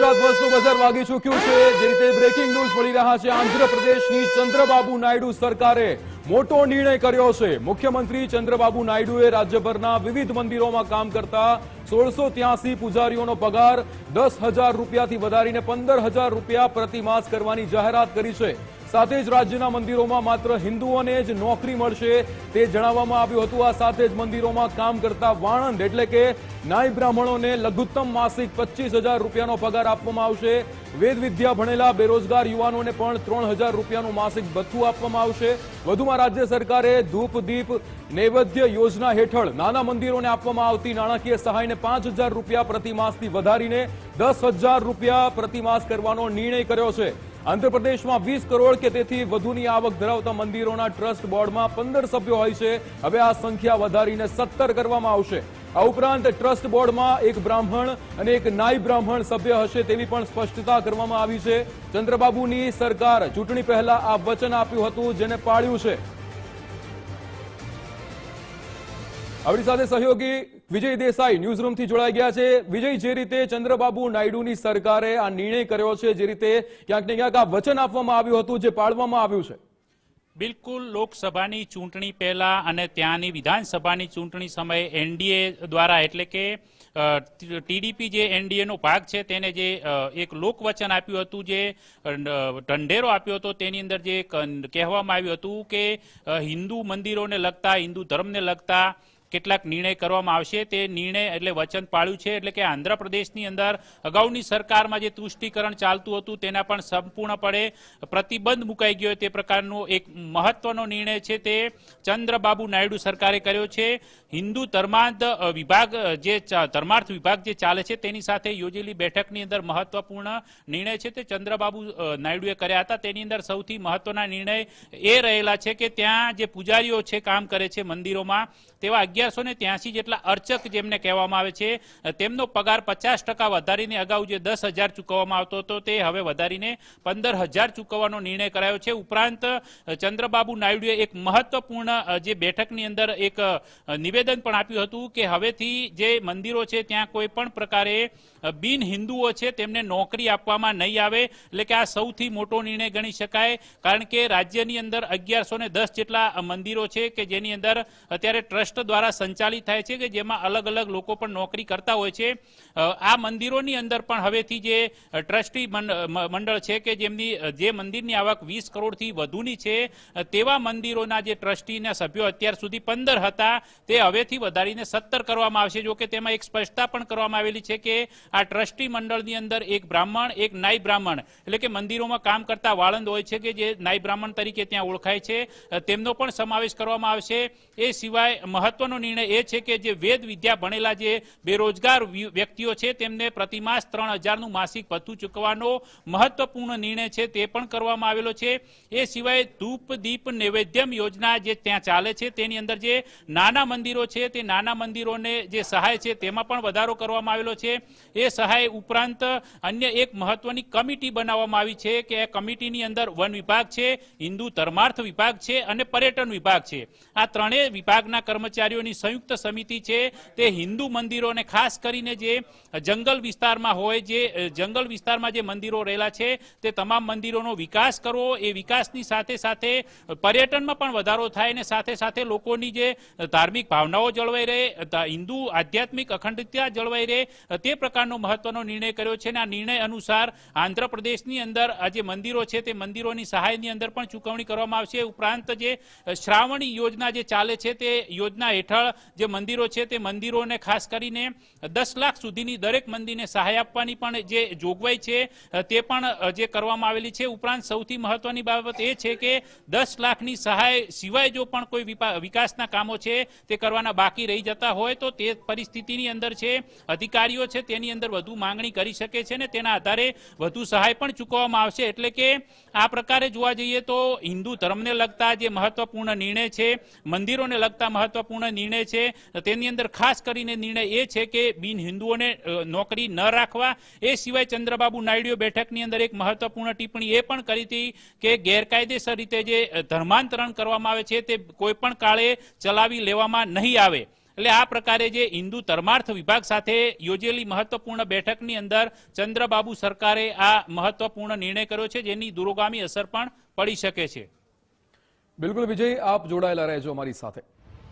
ગુજરાત ફર્સ્ટનું બજાર વાગી ચૂક્યું છે। જે રીતે બ્રેકિંગ ન્યૂઝ મળી રહ્યા છે, આંધ્રપ્રદેશની ચંદ્રબાબુ નાયડુ સરકારે મોટો નિર્ણય કર્યો છે। મુખ્યમંત્રી ચંદ્રબાબુ નાયડુએ રાજ્યભરના વિવિધ મંદિરોમાં કામ કરતા 1683 પૂજારીઓનો પગાર 10,000 રૂપિયાથી વધારીને 15,000 રૂપિયા પ્રતિ માસ કરવાની જાહેરાત કરી છે। સાથે જ રાજ્યના મંદિરોમાં માત્ર હિન્દુઓને જ નોકરી મળશે તે જણાવવામાં આવ્યું હતું। આ સાથે જ મંદિરોમાં કામ કરતા વાણંદ એટલે કે નાઈ બ્રાહ્મણોને લઘુત્તમ માસિક 25,000 રૂપિયાનો પગાર આપવામાં આવશે। વેદ વિદ્યા ભણેલા બેરોજગાર યુવાનોને પણ 3,000 રૂપિયાનું માસિક ભથ્થું આપવામાં આવશે। વધુમાં રાજ્ય સરકારે ધૂપ દીપ નૈવેદ્ય યોજના હેઠળ નાના મંદિરોને આપવામાં આવતી નાણાકીય સહાયને 5,000 રૂપિયા પ્રતિ માસથી વધારીને 10,000 રૂપિયા પ્રતિ માસ કરવાનો નિર્ણય કર્યો છે। આંધ્રપ્રદેશમાં 20 કરોડ કે તેથી વધુની આવક ધરાવતા મંદિરોના ટ્રસ્ટ બોર્ડમાં 15 સભ્યો હોય છે। હવે આ સંખ્યા વધારીને 17 કરવામાં આવશે। આ ઉપરાંત ટ્રસ્ટ બોર્ડમાં એક બ્રાહ્મણ અને એક નાઈ બ્રાહ્મણ સભ્ય હશે તેવી પણ સ્પષ્ટતા કરવામાં આવી છે। ચંદ્રબાબુની સરકાર ચૂંટણી પહેલા આ વચન આપ્યું હતું, જેને પાળ્યું છે। આપણી સાથે સહયોગી વિજય દેસાઈ ન્યૂઝ રૂમથી જોડાઈ ગયા છે। વિજય, જે રીતે ચંદ્રબાબુ નાયડુની સરકારે આ નિર્ણય કર્યો છે, જે રીતે ક્યાંક ને ક્યાંક આ વચન આપવામાં આવ્યું હતું, જે પાળવામાં આવ્યું છે, બિલકુલ લોકસભાની ચૂંટણી પહેલા અને ત્યાંની વિધાનસભાની ચૂંટણી સમયે એનડીએ દ્વારા એટલે કે ટીડીપી જે એનડીએનો ભાગ છે તેને જે એક લોકવચન આપ્યું હતું, જે ઢંઢેરો આપ્યો હતો, તેની અંદર જે કહેવામાં આવ્યું હતું કે હિન્દુ મંદિરોને લગતા, હિન્દુ ધર્મને લગતા કેટલાક નિર્ણય કરવામાં આવશે। તે નિર્ણય એટલે વચન પાળ્યું છે। એટલે કે આંધ્રપ્રદેશની અંદર અગાઉની સરકારમાં જે તુષ્ટિકરણ ચાલતું હતું તેના પણ સંપૂર્ણપણે પ્રતિબંધ મુકાઈ ગયો તે પ્રકારનો એક મહત્વનો નિર્ણય છે તે ચંદ્રબાબુ નાયડુ સરકારે કર્યો છે। હિન્દુ ધર્માર્થ વિભાગ જે ચાલે છે તેની સાથે યોજેલી બેઠકની અંદર મહત્વપૂર્ણ નિર્ણય છે તે ચંદ્રબાબુ નાયડુએ કર્યા હતા। તેની અંદર સૌથી મહત્વના નિર્ણય એ રહેલા છે કે ત્યાં જે પૂજારીઓ છે, કામ કરે છે મંદિરોમાં, તેવા 1183 જેટલા અર્ચક જેમને કહેવામાં આવે છે તેમનો પગાર 50% વધારીને અગાઉ જે 10,000 ચૂકવવામાં આવતો હતો તે હવે વધારીને 15,000 ચૂકવવાનો નિર્ણય કરાયો છે। ઉપરાંત ચંદ્રબાબુ નાયડુએ એક મહત્વપૂર્ણ જે બેઠકની અંદર એક નિવેદન પણ આપ્યું હતું કે હવેથી જે મંદિરો છે ત્યાં કોઈ પણ પ્રકારે બિન હિન્દુઓ છે તેમને નોકરી આપવામાં નહીં આવે। એટલે કે આ સૌથી મોટો નિર્ણય ગણી શકાય, કારણ કે રાજ્યની અંદર 1110 જેટલા મંદિરો છે કે જેની અંદર અત્યારે ટ્રસ્ટ દ્વારા સંચાલિત થાય છે કે જેમાં અલગ અલગ લોકો પણ નોકરી કરતા હોય છે। આ મંદિરોની અંદર પણ હવેથી જે ટ્રસ્ટી મંડળ છે કે જે મંદિરની આવક 20 કરોડથી વધુની છે તેવા મંદિરોના જે ટ્રસ્ટીના સભ્યો અત્યાર સુધી 15 હતા તે હવેથી વધારીને 17 કરવામાં આવશે। જો કે તેમાં એક સ્પષ્ટતા પણ કરવામાં આવેલી છે કે આ ટ્રસ્ટી મંડળની અંદર એક બ્રાહ્મણ, એક નાઈ બ્રાહ્મણ એટલે કે મંદિરોમાં કામ કરતા વાળંદ હોય છે કે જે નાઈ બ્રાહ્મણ તરીકે ત્યાં ઓળખાય છે તેમનો પણ સમાવેશ કરવામાં આવશે। એ સિવાય મહત્વનો નિર્ણય એ છે કે જે વેદ વિદ્યા ભણેલા જે બેરોજગાર વ્યક્તિઓ છે તેમને પ્રતિમાસ 3,000નું માસિક ભથ્થું ચૂકવવાનો મહત્વપૂર્ણ નિર્ણય છે તે પણ કરવામાં આવેલો છે। એ સિવાય ધૂપ દીપ નૈવેદ્યમ યોજના જે ત્યાં ચાલે છે તેની અંદર જે નાના મંદિરો છે તે નાના મંદિરોને જે સહાય છે તેમાં પણ વધારો કરવામાં આવેલો છે। એ સહાય ઉપરાંત અન્ય એક મહત્વની કમિટી બનાવવામાં આવી છે કે આ કમિટીની અંદર વન વિભાગ છે, હિન્દુ ધર્માર્થ વિભાગ છે અને પર્યટન વિભાગ છે। આ ત્રણેય વિભાગના કર્મચારીઓની સંયુક્ત સમિતિ છે તે હિન્દુ મંદિરોને ખાસ કરીને જે જંગલ વિસ્તારમાં હોય, જે જંગલ વિસ્તારમાં જે મંદિરો રહેલા છે તે તમામ મંદિરોનો વિકાસ કરવો, એ વિકાસની સાથે સાથે પર્યટનમાં પણ વધારો થાય અને સાથે સાથે લોકોની જે ધાર્મિક ભાવનાઓ જળવાઈ રહે, હિન્દુ આધ્યાત્મિક અખંડિતતા જળવાઈ રહે તે પ્રકારનો મહત્વનો નિર્ણય કર્યો છે। અને આ નિર્ણય અનુસાર આંધ્રપ્રદેશની અંદર આ જે મંદિરો છે તે મંદિરોની સહાયની અંદર પણ ચૂકવણી કરવામાં આવશે। ઉપરાંત જે શ્રાવણી યોજના જે ચાલે છે તે યોજના હેઠળ જે મંદિરો છે તે મંદિરોને ખાસ કરીને 10 લાખ સુધીની દરેક મંદિરને સહાય આપવાની પણ જે જોગવાઈ છે તે પણ જે કરવામાં આવેલી છે। ઉપરાંત સૌથી મહત્વની બાબત એ છે કે 10 લાખની સહાય સિવાય જો પણ કોઈ વિકાસના કામો છે તે કરવાના બાકી રહી જતા હોય તો તે પરિસ્થિતિની અંદર છે અધિકારીઓ છે તેની અંદર વધુ માંગણી કરી શકે છે ને તેના આધારે વધુ સહાય પણ ચૂકવવામાં આવશે। એટલે કે આ પ્રકારે જોવા જઈએ તો હિન્દુ ધર્મને લગતા જે મહત્વપૂર્ણ નિર્ણય છે, મંદિરોને લગતા મહત્વપૂર્ણ નિર્ણય છે તેની અંદર ખાસ કરીને નિર્ણય એ છે કે બિન હિન્દુઓને નોકરી ન રાખવા। એ સિવાય ચંદ્રબાબુ નાયડુએ બેઠકની અંદર એક મહત્વપૂર્ણ ટિપ્પણી એ પણ કરી હતી કે ગેરકાયદેસર રીતે જે ધર્માંતરણ કરવામાં આવે છે તે કોઈ પણ કાળે ચલાવી લેવામાં નહીં આવે। એટલે આ પ્રકારે જે હિન્દુ ધર્માર્થ વિભાગ સાથે યોજેલી મહત્વપૂર્ણ બેઠકની અંદર ચંદ્રબાબુ સરકારે આ મહત્વપૂર્ણ નિર્ણય કર્યો છે, જેની દૂરોગામી અસર પણ પડી શકે છે. બિલકુલ વિજય, આપ જોડાયેલા રહેજો અમારી સાથે.